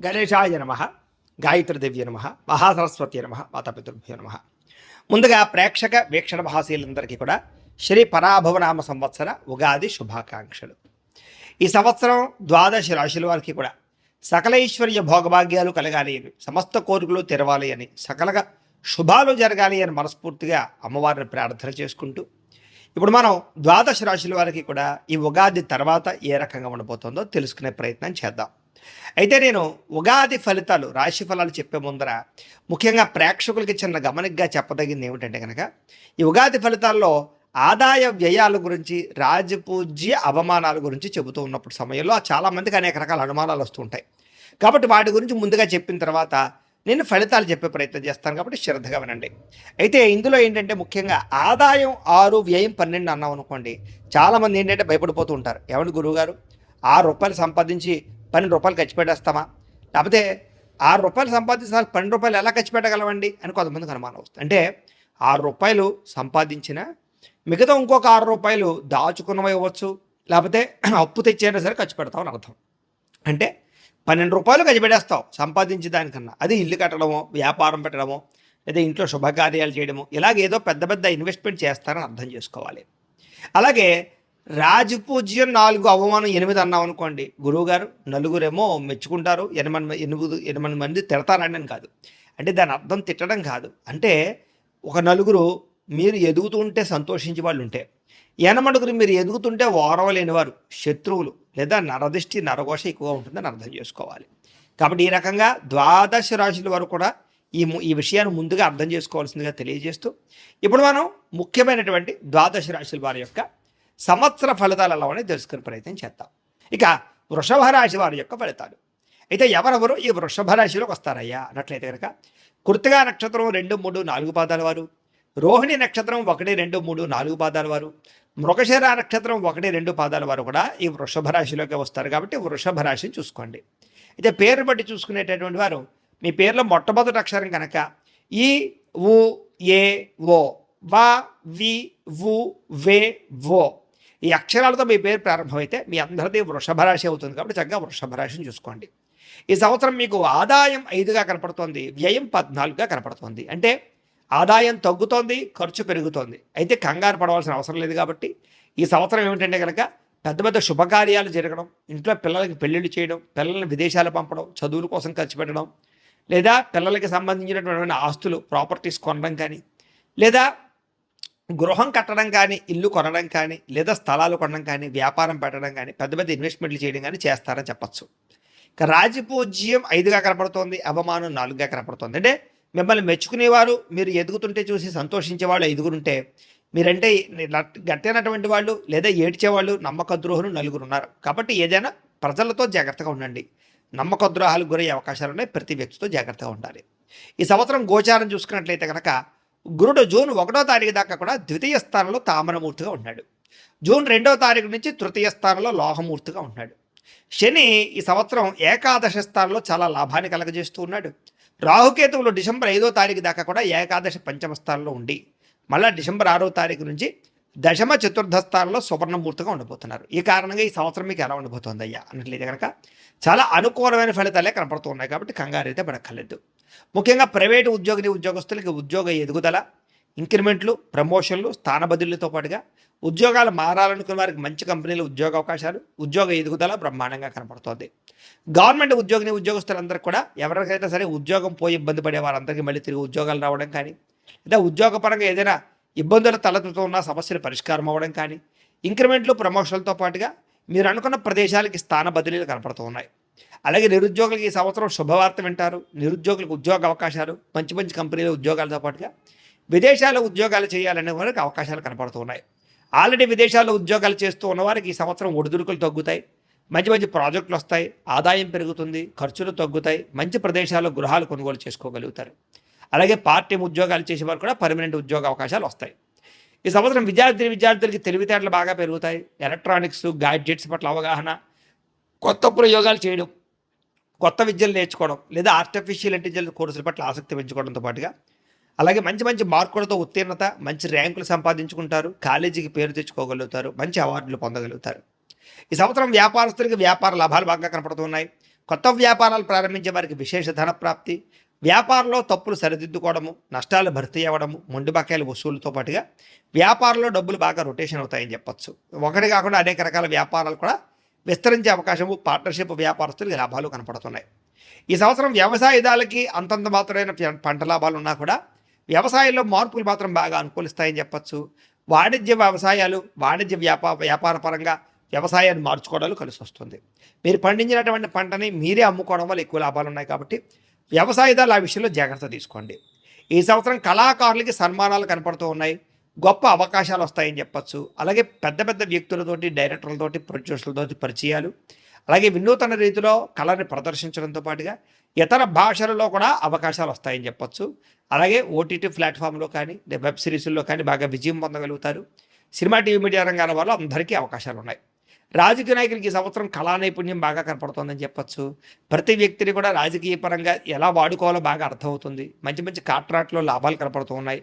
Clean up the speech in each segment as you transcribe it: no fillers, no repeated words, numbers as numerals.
గణేశాయ నమ, గాయత్రీదేవ్య నమ, మహాసరస్వతి నమ, మాతాపితృభ్యో నమ. ముందుగా ప్రేక్షక వీక్షణ మహాశీలందరికీ కూడా శ్రీ పరాభవనామ సంవత్సర ఉగాది శుభాకాంక్షలు. ఈ సంవత్సరం ద్వాదశ రాశుల వారికి కూడా సకల ఐశ్వర్య భోగభాగ్యాలు కలగాలి అని, సమస్త కోరికలు తెరవాలి అని, సకలగా శుభాలు జరగాలి అని మనస్ఫూర్తిగా అమ్మవారిని ప్రార్థన చేసుకుంటూ, ఇప్పుడు మనం ద్వాదశ రాశుల వారికి కూడా ఈ ఉగాది తర్వాత ఏ రకంగా ఉండబోతుందో తెలుసుకునే ప్రయత్నం చేద్దాం. అయితే నేను ఉగాది ఫలితాలు, రాశి ఫలాలు చెప్పే ముందర ముఖ్యంగా ప్రేక్షకులకి చిన్న గమనికగా చెప్పదగింది ఏమిటంటే కనుక, ఈ ఉగాది ఫలితాల్లో ఆదాయ వ్యయాల గురించి, రాజపూజ్య అవమానాల గురించి చెబుతూ ఉన్నప్పుడు సమయంలో చాలామందికి అనేక రకాల అనుమానాలు వస్తూ ఉంటాయి. కాబట్టి వాటి గురించి ముందుగా చెప్పిన తర్వాత నేను ఫలితాలు చెప్పే ప్రయత్నం చేస్తాను, కాబట్టి శ్రద్ధగా వినండి. అయితే ఇందులో ఏంటంటే ముఖ్యంగా ఆదాయం 6, వ్యయం 12 అన్నాం అనుకోండి, చాలామంది ఏంటంటే భయపడిపోతూ ఉంటారు. ఏమంటే గురువుగారు, ₹6 సంపాదించి ₹12 ఖర్చు పెట్టేస్తామా, లేకపోతే ₹6 సంపాదిస్తే ₹12 ఎలా ఖర్చు పెట్టగలవండి అని కొంతమందికి అనుమానం వస్తుంది. అంటే ₹6 సంపాదించిన మిగతా ఇంకొక ₹6 దాచుకున్నవి ఇవ్వచ్చు, లేకపోతే అప్పు తెచ్చైనా సరే ఖర్చు పెడతామని అర్థం. అంటే ₹12 ఖర్చు పెట్టేస్తావు సంపాదించే దానికన్నా, అది ఇల్లు కట్టడమో, వ్యాపారం పెట్టడమో, లేదా ఇంట్లో శుభకార్యాలు చేయడమో, ఇలాగేదో పెద్ద పెద్ద ఇన్వెస్ట్మెంట్ చేస్తారని అర్థం చేసుకోవాలి. అలాగే రాజపూజ్యం 4, అవమానం 8 అన్నాం అనుకోండి, గురువుగారు నలుగురేమో మెచ్చుకుంటారు, 8 మంది తిడతారండి అని కాదు. అంటే దాని అర్థం తిట్టడం కాదు. అంటే ఒక నలుగురు మీరు ఎదుగుతుంటే సంతోషించే వాళ్ళు ఉంటే, ఎనమడుగురు మీరు ఎదుగుతుంటే ఓరవలేనివారు, శత్రువులు లేదా నరదిష్టి నరఘోష ఎక్కువగా ఉంటుందని అర్థం చేసుకోవాలి. కాబట్టి ఈ రకంగా ద్వాదశ రాశుల వరకు కూడా ఈ విషయాన్ని ముందుగా అర్థం చేసుకోవాల్సిందిగా తెలియజేస్తూ, ఇప్పుడు మనం ముఖ్యమైనటువంటి ద్వాదశ రాశుల వారి యొక్క సంవత్సర ఫలితాలు ఎలా ఉన్నాయి తెలుసుకునే ప్రయత్నం చేద్దాం. ఇక వృషభ రాశి వారి యొక్క ఫలితాలు. అయితే ఎవరెవరు ఈ వృషభ రాశిలోకి వస్తారయ్యా అన్నట్లయితే కనుక, కృత్తికా నక్షత్రం 2, 3, 4 పాదాల వారు, రోహిణి నక్షత్రం 1, 2, 3, 4 పాదాల వారు, మృగశిర నక్షత్రం 1, 2 పాదాల వారు కూడా ఈ వృషభ రాశిలోకి వస్తారు. కాబట్టి వృషభ రాశిని చూసుకోండి. అయితే పేరు బట్టి చూసుకునేటటువంటి వారు, మీ పేరులో మొట్టమొదటి అక్షరం కనుక ఈ, ఉ, ఏ, ఓ, వా, వి, వు, వే, ఓ ఈ అక్షరాలతో మీ పేరు ప్రారంభమైతే మీ అందరిది వృషభ రాశి అవుతుంది. కాబట్టి చక్కగా వృషభ రాశిని చూసుకోండి. ఈ సంవత్సరం మీకు ఆదాయం 5గా కనపడుతోంది, వ్యయం 14గా కనపడుతోంది. అంటే ఆదాయం తగ్గుతోంది, ఖర్చు పెరుగుతోంది. అయితే కంగారు పడవలసిన అవసరం లేదు. కాబట్టి ఈ సంవత్సరం ఏమిటంటే కనుక, పెద్ద పెద్ద శుభకార్యాలు జరగడం, ఇంట్లో పిల్లలకి పెళ్ళిళ్ళు చేయడం, పిల్లల్ని విదేశాలు పంపడం, చదువుల కోసం ఖర్చు పెట్టడం, లేదా పిల్లలకి సంబంధించినటువంటి ఆస్తులు, ప్రాపర్టీస్ కొనడం కానీ, లేదా గృహం కట్టడం కానీ, ఇల్లు కొనడం కానీ, లేదా స్థలాలు కొనడం కానీ, వ్యాపారం పెట్టడం కానీ, పెద్ద పెద్ద ఇన్వెస్ట్మెంట్లు చేయడం కానీ చేస్తారని చెప్పచ్చు. ఇక రాజపూజ్యం 5గా కనపడుతోంది, అవమానం 4గా కనపడుతోంది. అంటే మిమ్మల్ని మెచ్చుకునేవారు, మీరు ఎదుగుతుంటే చూసి సంతోషించేవాళ్ళు 5 ఉంటే, మీరంటే గట్టైనటువంటి వాళ్ళు లేదా ఏడ్చేవాళ్ళు, నమ్మక ద్రోహులు 4 ఉన్నారు. కాబట్టి ఏదైనా ప్రజలతో జాగ్రత్తగా ఉండండి. నమ్మక ద్రోహాలకు గురయ్యే అవకాశాలు ఉన్నాయి. ప్రతి వ్యక్తితో జాగ్రత్తగా ఉండాలి. ఈ సంవత్సరం గోచారం చూసుకున్నట్లయితే కనుక, గురుడు జూన్ 1వ తారీఖు దాకా కూడా ద్వితీయ స్థానంలో తామరమూర్తిగా ఉన్నాడు. జూన్ 2వ తారీఖు నుంచి తృతీయ స్థానంలో లోహమూర్తిగా ఉన్నాడు. శని ఈ సంవత్సరం ఏకాదశ స్థానంలో చాలా లాభాన్ని కలగజేస్తూ ఉన్నాడు. రాహుకేతువులు డిసెంబర్ 5వ తారీఖు దాకా కూడా ఏకాదశ పంచమ స్థానంలో ఉండి, మళ్ళీ డిసెంబర్ 6వ తారీఖు నుంచి దశమ చతుర్థ స్థానంలో సువర్ణమూర్తిగా ఉండబోతున్నారు. ఈ కారణంగా ఈ సంవత్సరం మీకు ఎలా ఉండబోతుంది అయ్యా అన్నట్లయితే కనుక, చాలా అనుకూలమైన ఫలితాలే కనపడుతున్నాయి. కాబట్టి కంగారు అయితే పడక్కర్లేదు. ముఖ్యంగా ప్రైవేటు ఉద్యోగస్తులకి ఉద్యోగ ఎదుగుదల, ఇంక్రిమెంట్లు, ప్రమోషన్లు, స్థాన బదిలీలతో పాటుగా ఉద్యోగాలు మారాలనుకున్న వారికి మంచి కంపెనీలు ఉద్యోగ అవకాశాలు, ఉద్యోగ ఎదుగుదల బ్రహ్మాండంగా కనపడుతోంది. గవర్నమెంట్ ఉద్యోగస్తులందరికీ కూడా, ఎవరికైనా సరే ఉద్యోగం పోయి ఇబ్బంది పడే వారందరికీ మళ్ళీ తిరిగి ఉద్యోగాలు రావడం కానీ, లేదా ఉద్యోగపరంగా ఏదైనా ఇబ్బందులు తలెత్తుతూ ఉన్న సమస్యలు పరిష్కారం అవ్వడం కానీ, ఇంక్రిమెంట్లు, ప్రమోషన్లతో పాటుగా మీరు అనుకున్న ప్రదేశాలకి స్థాన బదిలీలు కనపడుతూ ఉన్నాయి. అలాగే నిరుద్యోగులకి ఈ సంవత్సరం శుభవార్త వింటారు. నిరుద్యోగులకు ఉద్యోగ అవకాశాలు, మంచి మంచి కంపెనీల ఉద్యోగాలతో పాటుగా విదేశాల్లో ఉద్యోగాలు చేయాలనే వారికి అవకాశాలు కనపడుతూ ఉన్నాయి. ఆల్రెడీ విదేశాల్లో ఉద్యోగాలు చేస్తూ ఉన్నవారికి ఈ సంవత్సరం ఒడిదుడుకులు తగ్గుతాయి, మంచి మంచి ప్రాజెక్టులు వస్తాయి, ఆదాయం పెరుగుతుంది, ఖర్చులు తగ్గుతాయి, మంచి ప్రదేశాల్లో గృహాలు కొనుగోలు చేసుకోగలుగుతారు. అలాగే పార్ట్ టైం ఉద్యోగాలు చేసేవారు కూడా పర్మనెంట్ ఉద్యోగ అవకాశాలు వస్తాయి. ఈ సంవత్సరం విద్యార్థులకి తెలివితేటలు బాగా పెరుగుతాయి. ఎలక్ట్రానిక్స్, గ్యాడ్జెట్స్ పట్ల అవగాహన, కొత్త ప్రయోగాలు చేయడం, కొత్త విద్యలు నేర్చుకోవడం, లేదా ఆర్టిఫిషియల్ ఇంటెలిజెన్స్ కోర్సుల పట్ల ఆసక్తి పెంచుకోవడంతో పాటుగా, అలాగే మంచి మంచి మార్కులతో ఉత్తీర్ణత, మంచి ర్యాంకులు సంపాదించుకుంటారు, కాలేజీకి పేరు తెచ్చుకోగలుగుతారు, మంచి అవార్డులు పొందగలుగుతారు. ఈ సంవత్సరం వ్యాపారస్తులకి వ్యాపార లాభాలు బాగా కనపడుతున్నాయి. కొత్త వ్యాపారాలు ప్రారంభించే వారికి విశేష ధన ప్రాప్తి, వ్యాపారంలో తప్పులు సరిదిద్దుకోవడము, నష్టాలు భర్తీ అవ్వడము, మొండి బకాయిల వసూలుతో పాటుగా వ్యాపారంలో డబ్బులు బాగా రొటేషన్ అవుతాయని చెప్పొచ్చు. ఒకటి కాకుండా అనేక రకాల వ్యాపారాలు కూడా విస్తరించే అవకాశము, పార్ట్నర్షిప్ వ్యాపారస్తులకు లాభాలు కనపడుతున్నాయి. ఈ సంవత్సరం వ్యవసాయదారులకి అంతంత మాత్రమైన పంట లాభాలు ఉన్నా కూడా వ్యవసాయంలో మార్పులు మాత్రం బాగా అనుకూలిస్తాయని చెప్పొచ్చు. వాణిజ్య వ్యవసాయాలు, వాణిజ్య వ్యాపార పరంగా వ్యవసాయాన్ని మార్చుకోవడాలు కలిసి వస్తుంది. మీరు పండించినటువంటి పంటని మీరే అమ్ముకోవడం వల్ల ఎక్కువ లాభాలు ఉన్నాయి కాబట్టి వ్యవసాయదారులు ఆ విషయంలో జాగ్రత్త తీసుకోండి. ఈ సంవత్సరం కళాకారులకి సన్మానాలు కనపడుతూ ఉన్నాయి, గొప్ప అవకాశాలు వస్తాయని చెప్పచ్చు. అలాగే పెద్ద పెద్ద వ్యక్తులతోటి, డైరెక్టర్లతోటి, ప్రొడ్యూసర్లతోటి పరిచయాలు, అలాగే వినూతన రీతిలో కళని ప్రదర్శించడంతో పాటుగా ఇతర భాషలలో కూడా అవకాశాలు వస్తాయని చెప్పచ్చు. అలాగే ఓటీటీ ప్లాట్ఫామ్లో కానీ, వెబ్ సిరీస్లో కానీ బాగా విజయం పొందగలుగుతారు. సినిమా, టీవీ, మీడియా రంగాల వల్ల అందరికీ అవకాశాలు ఉన్నాయి. రాజకీయ నాయకులకి ఈ సంవత్సరం కళా నైపుణ్యం బాగా కనపడుతుందని చెప్పచ్చు. ప్రతి వ్యక్తిని కూడా రాజకీయ పరంగా ఎలా వాడుకోవాలో బాగా అర్థమవుతుంది. మంచి మంచి కాంట్రాక్ట్లో లాభాలు కనపడుతూ ఉన్నాయి.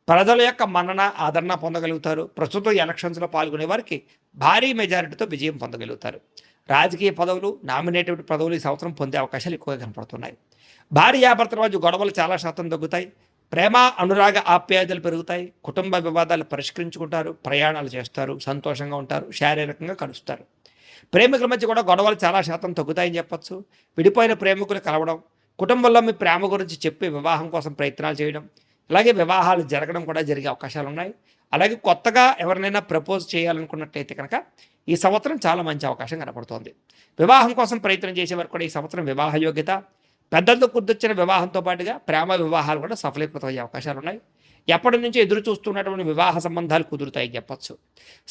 ప్రజల యొక్క మన్నన, ఆదరణ పొందగలుగుతారు. ప్రస్తుతం ఎలక్షన్స్లో పాల్గొనే వారికి భారీ మెజారిటీతో విజయం పొందగలుగుతారు. రాజకీయ పదవులు, నామినేటెడ్ పదవులు ఈ సంవత్సరం పొందే అవకాశాలు ఎక్కువగా కనపడుతున్నాయి. భార్యాభర్తల మధ్య గొడవలు చాలా శాతం తగ్గుతాయి. ప్రేమ, అనురాగ, ఆప్యాయతలు పెరుగుతాయి. కుటుంబ వివాదాలు పరిష్కరించుకుంటారు. ప్రయాణాలు చేస్తారు, సంతోషంగా ఉంటారు, శారీరకంగా కలుస్తారు. ప్రేమికుల మధ్య కూడా గొడవలు చాలా శాతం తగ్గుతాయని చెప్పచ్చు. విడిపోయిన ప్రేమికులు కలవడం, కుటుంబంలో మీ ప్రేమ గురించి చెప్పి వివాహం కోసం ప్రయత్నాలు చేయడం, అలాగే వివాహాలు జరగడం కూడా జరిగే అవకాశాలు ఉన్నాయి. అలాగే కొత్తగా ఎవరినైనా ప్రపోజ్ చేయాలనుకున్నట్లయితే కనుక ఈ సంవత్సరం చాలా మంచి అవకాశం కనపడుతోంది. వివాహం కోసం ప్రయత్నం చేసేవారు కూడా ఈ సంవత్సరం వివాహ యోగ్యత, పెద్దలతో కుర్దొచ్చిన వివాహంతో పాటుగా ప్రేమ వివాహాలు కూడా సఫలీకృతం అయ్యే అవకాశాలు ఉన్నాయి. ఎప్పటి నుంచి ఎదురు చూస్తున్నటువంటి వివాహ సంబంధాలు కుదురుతాయని చెప్పచ్చు.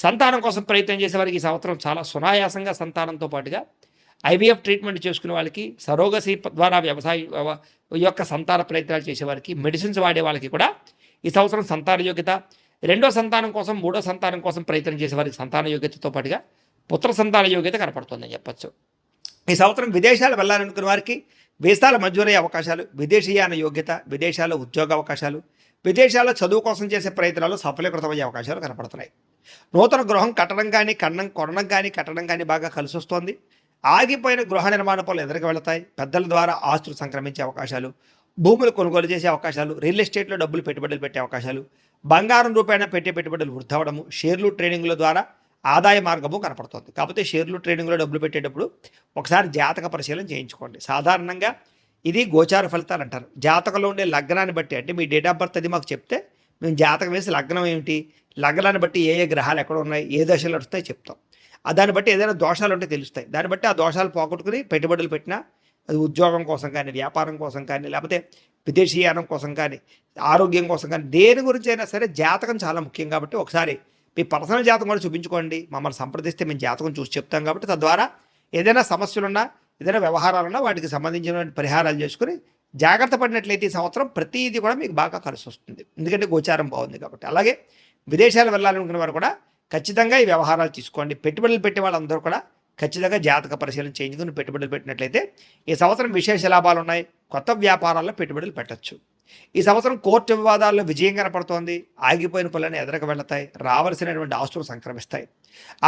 సంతానం కోసం ప్రయత్నం చేసే వారికి ఈ సంవత్సరం చాలా సునాయాసంగా సంతానంతో పాటుగా ఐవీఎఫ్ ట్రీట్మెంట్ చేసుకునే వాళ్ళకి, సరోగసీ ద్వారా వ్యవసాయ యొక్క సంతాన ప్రయత్నాలు చేసేవారికి, మెడిసిన్స్ వాడే వాళ్ళకి కూడా ఈ సంవత్సరం సంతాన యోగ్యత, రెండో సంతానం కోసం, మూడో సంతానం కోసం ప్రయత్నం చేసేవారికి సంతాన యోగ్యతతో పాటుగా పుత్ర సంతాన యోగ్యత కనపడుతుందని చెప్పచ్చు. ఈ సంవత్సరం విదేశాలు వెళ్ళాలనుకున్న వారికి వీసాల మంజూరయ్యే అవకాశాలు, విదేశీయాన యోగ్యత, విదేశాల్లో ఉద్యోగ అవకాశాలు, విదేశాల్లో చదువు కోసం చేసే ప్రయత్నాలు సఫలీకృతమయ్యే అవకాశాలు కనపడుతున్నాయి. నూతన గృహం కట్టడం కానీ, కొనడం కానీ, కట్టడం కానీ బాగా కలిసి వస్తోంది. ఆగిపోయిన గృహ నిర్మాణ పనులు ఎదురుకు వెళతాయి. పెద్దల ద్వారా ఆస్తులు సంక్రమించే అవకాశాలు, భూములు కొనుగోలు చేసే అవకాశాలు, రియల్ ఎస్టేట్లో డబ్బులు పెట్టుబడులు పెట్టే అవకాశాలు, బంగారం రూపాయన పెట్టే పెట్టుబడులు వృద్ధవడము, షేర్లు ట్రేడింగ్ల ద్వారా ఆదాయ మార్గము కనపడుతుంది. కాకపోతే షేర్లు ట్రేడింగ్లో డబ్బులు పెట్టేటప్పుడు ఒకసారి జాతక పరిశీలన చేయించుకోండి. సాధారణంగా ఇది గోచార ఫలితాలు అంటారు. జాతకంలో ఉండే లగ్నాన్ని బట్టి, అంటే మీ డేట్ ఆఫ్ బర్త్ అది మాకు చెప్తే మేము జాతకం వేసి లగ్నం ఏమిటి, లగ్నాన్ని బట్టి ఏ ఏ గ్రహాలు ఎక్కడ ఉన్నాయి, ఏ దశలు నడుస్తాయి చెప్తాం. దాన్ని బట్టి ఏదైనా దోషాలు ఉంటే తెలుస్తాయి. దాన్ని బట్టి ఆ దోషాలు పోగొట్టుకుని పెట్టుబడులు పెట్టినా, అది ఉద్యోగం కోసం కానీ, వ్యాపారం కోసం కానీ, లేకపోతే విదేశీయానం కోసం కానీ, ఆరోగ్యం కోసం కానీ, దేని గురించి అయినా సరే జాతకం చాలా ముఖ్యం. కాబట్టి ఒకసారి మీ పర్సనల్ జాతకం కూడా చూపించుకోండి. మమ్మల్ని సంప్రదిస్తే మేము జాతకం చూసి చెప్తాం. కాబట్టి తద్వారా ఏదైనా సమస్యలున్నా, ఏదైనా వ్యవహారాలున్నా వాటికి సంబంధించిన పరిహారాలు చేసుకుని జాగ్రత్త పడినట్లయితే ఈ సంవత్సరం ప్రతిదీ కూడా మీకు బాగా కలిసి వస్తుంది. ఎందుకంటే గోచారం బాగుంది కాబట్టి. అలాగే విదేశాలు వెళ్ళాలనుకున్న వారు కూడా ఖచ్చితంగా ఈ వ్యవహారాలు తీసుకోండి. పెట్టుబడులు పెట్టే వాళ్ళందరూ కూడా ఖచ్చితంగా జాతక పరిశీలన చేయించుకుని పెట్టుబడులు పెట్టినట్లయితే ఈ సంవత్సరం విశేష లాభాలు ఉన్నాయి. కొత్త వ్యాపారాల్లో పెట్టుబడులు పెట్టచ్చు. ఈ సంవత్సరం కోర్టు వివాదాల్లో విజయం కనపడుతోంది. ఆగిపోయిన పనులను ఎదురుకు వెళతాయి. రావాల్సినటువంటి ఆస్తులు సంక్రమిస్తాయి.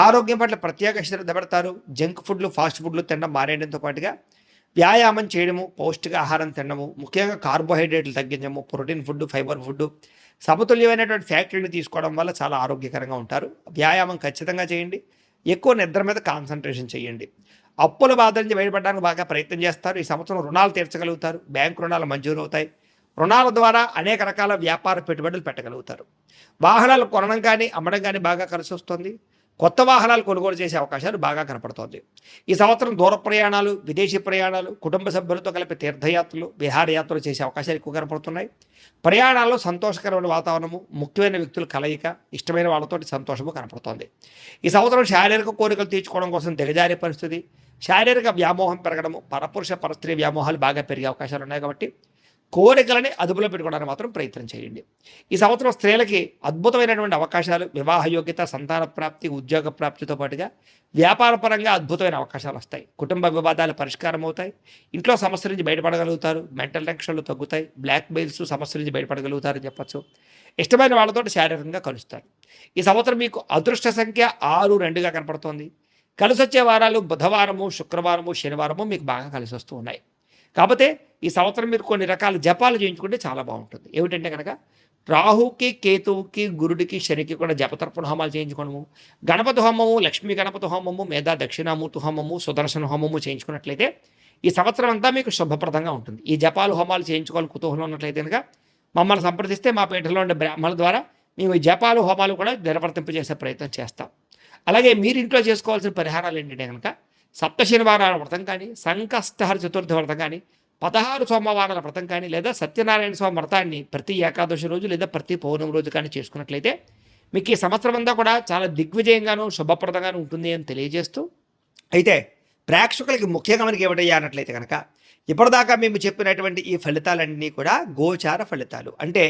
ఆరోగ్యం పట్ల ప్రత్యేక శ్రద్ధ పెడతారు. జంక్ ఫుడ్లు, ఫాస్ట్ ఫుడ్లు తినడం మానేయడంతో పాటుగా వ్యాయామం చేయడము, పౌష్టిక ఆహారం తినడము, ముఖ్యంగా కార్బోహైడ్రేట్లు తగ్గించడము, ప్రోటీన్ ఫుడ్, ఫైబర్ ఫుడ్, సమతుల్యమైనటువంటి ఫ్యాక్టరీని తీసుకోవడం వల్ల చాలా ఆరోగ్యకరంగా ఉంటారు. వ్యాయామం ఖచ్చితంగా చేయండి. ఎక్కువ నిద్ర మీద కాన్సన్ట్రేషన్ చేయండి. అప్పుల బాధ నుంచి బయటపడడానికి బాగా ప్రయత్నం చేస్తారు. ఈ సంవత్సరం రుణాలు తీర్చగలుగుతారు. బ్యాంకు రుణాలు మంజూరు అవుతాయి. రుణాల ద్వారా అనేక రకాల వ్యాపార పెట్టుబడులు పెట్టగలుగుతారు. వాహనాలు కొనడం కానీ, అమ్మడం కానీ బాగా కలిసి వస్తుంది. కొత్త వాహనాలు కొనుగోలు చేసే అవకాశాలు బాగా కనపడుతోంది. ఈ సంవత్సరం దూర ప్రయాణాలు, విదేశీ ప్రయాణాలు, కుటుంబ సభ్యులతో కలిపి తీర్థయాత్రలు, విహారయాత్రలు చేసే అవకాశాలు ఎక్కువ కనపడుతున్నాయి. ప్రయాణాల్లో సంతోషకరమైన వాతావరణము, ముఖ్యమైన వ్యక్తుల కలయిక, ఇష్టమైన వాళ్ళతోటి సంతోషము కనపడుతోంది. ఈ సంవత్సరం శారీరక కోరికలు తీర్చుకోవడం కోసం దిగజారే పరిస్థితి, శారీరక వ్యామోహం పెరగడము, పరపురుష పరస్త్రీ వ్యామోహాలు బాగా పెరిగే అవకాశాలు ఉన్నాయి. కాబట్టి కోరికలని అదుపులో పెట్టుకోవడానికి మాత్రం ప్రయత్నం చేయండి. ఈ సంవత్సరం స్త్రీలకి అద్భుతమైనటువంటి అవకాశాలు, వివాహ యోగ్యత, సంతాన ప్రాప్తి, ఉద్యోగ ప్రాప్తితో పాటుగా వ్యాపార పరంగా అద్భుతమైన అవకాశాలు వస్తాయి. కుటుంబ వివాదాలు పరిష్కారం అవుతాయి. ఇంట్లో సమస్యల నుంచి బయటపడగలుగుతారు. మెంటల్ టెన్షన్లు తగ్గుతాయి. బ్లాక్ మెయిల్స్ సమస్యల నుంచి బయటపడగలుగుతారని చెప్పచ్చు. ఇష్టమైన వాళ్ళతో శారీరకంగా కలుస్తారు. ఈ సంవత్సరం మీకు అదృష్ట సంఖ్య 6, 2గా కనపడుతోంది. కలిసి వచ్చే వారాలు బుధవారము, శుక్రవారము, శనివారము మీకు బాగా కలిసి వస్తూ ఉన్నాయి. కాకపోతే ఈ సంవత్సరం మీరు కొన్ని రకాల జపాలు చేయించుకుంటే చాలా బాగుంటుంది. ఏమిటంటే కనుక రాహుకి, కేతువుకి, గురుడికి, శనికి కూడా జపతర్పణ హోమాలు చేయించుకోవడము, గణపతి హోమము, లక్ష్మీ గణపతి హోమము, మేధా దక్షిణామూర్తి హోమము, సుదర్శన హోమము చేయించుకున్నట్లయితే ఈ సంవత్సరం అంతా మీకు శుభప్రదంగా ఉంటుంది. ఈ జపాలు హోమాలు చేయించుకోవాలి కుతూహలం ఉన్నట్లయితే కనుక మమ్మల్ని సంప్రదిస్తే మా పీఠలో ఉండే బ్రాహ్మణుల ద్వారా మేము ఈ జపాలు హోమాలు కూడా నిర్వర్తింపజేసే ప్రయత్నం చేస్తాం. అలాగే మీరు ఇంట్లో చేసుకోవాల్సిన పరిహారాలు ఏంటంటే కనుక సప్త శనివారాల వ్రతం కానీ, సంకష్టహర చతుర్థి వ్రతం కానీ, 16 సోమవారాల వ్రతం కానీ, లేదా సత్యనారాయణ స్వామి వ్రతాన్ని ప్రతి ఏకాదశి రోజు లేదా ప్రతి పౌర్ణమి రోజు కానీ చేసుకున్నట్లయితే మీకు ఈ సంవత్సరం అంతా కూడా చాలా దిగ్విజయంగాను శుభప్రదంగాను ఉంటుంది అని తెలియజేస్తూ, అయితే ప్రేక్షకులకి ముఖ్యంగా మనకి ఏమిటయ్యా అన్నట్లయితే కనుక ఇప్పటిదాకా మేము చెప్పినటువంటి ఈ ఫలితాలన్నీ కూడా గోచార ఫలితాలు, అంటే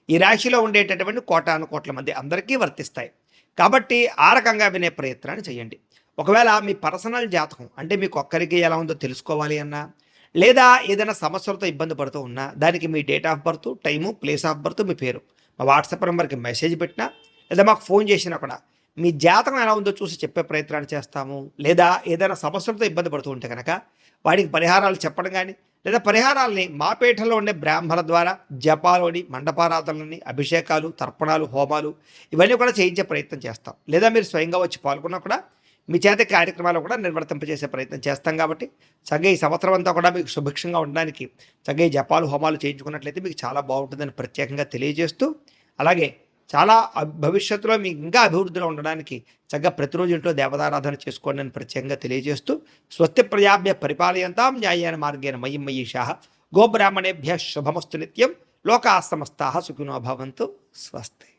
ఈ రాశిలో ఉండేటటువంటి కోటాను కోట్ల మంది అందరికీ వర్తిస్తాయి. కాబట్టి ఆ రకంగా వినే ప్రయత్నాన్ని చేయండి. ఒకవేళ మీ పర్సనల్ జాతకం అంటే మీకు ఒక్కరికి ఎలా ఉందో తెలుసుకోవాలి అన్నా, లేదా ఏదైనా సమస్యలతో ఇబ్బంది పడుతూ ఉన్నా దానికి మీ date of birth, time, place of birth, మీ పేరు మా వాట్సాప్ నెంబర్కి మెసేజ్ పెట్టినా, లేదా మాకు ఫోన్ చేసినా కూడా మీ జాతకం ఎలా ఉందో చూసి చెప్పే ప్రయత్నాన్ని చేస్తాము. లేదా ఏదైనా సమస్యలతో ఇబ్బంది పడుతూ ఉంటే కనుక వాటికి పరిహారాలు చెప్పడం కానీ, లేదా పరిహారాలని మా పీఠంలో ఉండే బ్రాహ్మణ ద్వారా జపాలోని, మండపారాధనలని, అభిషేకాలు, తర్పణాలు, హోమాలు ఇవన్నీ కూడా చేయించే ప్రయత్నం చేస్తాం. లేదా మీరు స్వయంగా వచ్చి పాల్గొన్నా కూడా మీ చేత కార్యక్రమాలు కూడా నిర్వర్తింపజేసే ప్రయత్నం చేస్తాం. కాబట్టి చక్కగా ఈ సంవత్సరం అంతా కూడా మీకు సుభిక్షంగా ఉండడానికి చక్కగా ఈ జపాలు, హోమాలు చేయించుకున్నట్లయితే మీకు చాలా బాగుంటుందని ప్రత్యేకంగా తెలియజేస్తూ, అలాగే చాలా భవిష్యత్తులో మీకు ఇంకా అభివృద్ధిలో ఉండడానికి చక్కగా ప్రతిరోజు ఇంట్లో దేవతారాధన చేసుకోండి అని ప్రత్యేకంగా తెలియజేస్తూ, స్వస్తి ప్రజాభ్య పరిపాలయంతాం న్యాయేన మార్గేణ మయి మయీషాః గోబ్రాహ్మణేభ్య శుభమస్తు నిత్యం లోకాః సమస్తాః సుఖినో భవంతు. స్వస్తి.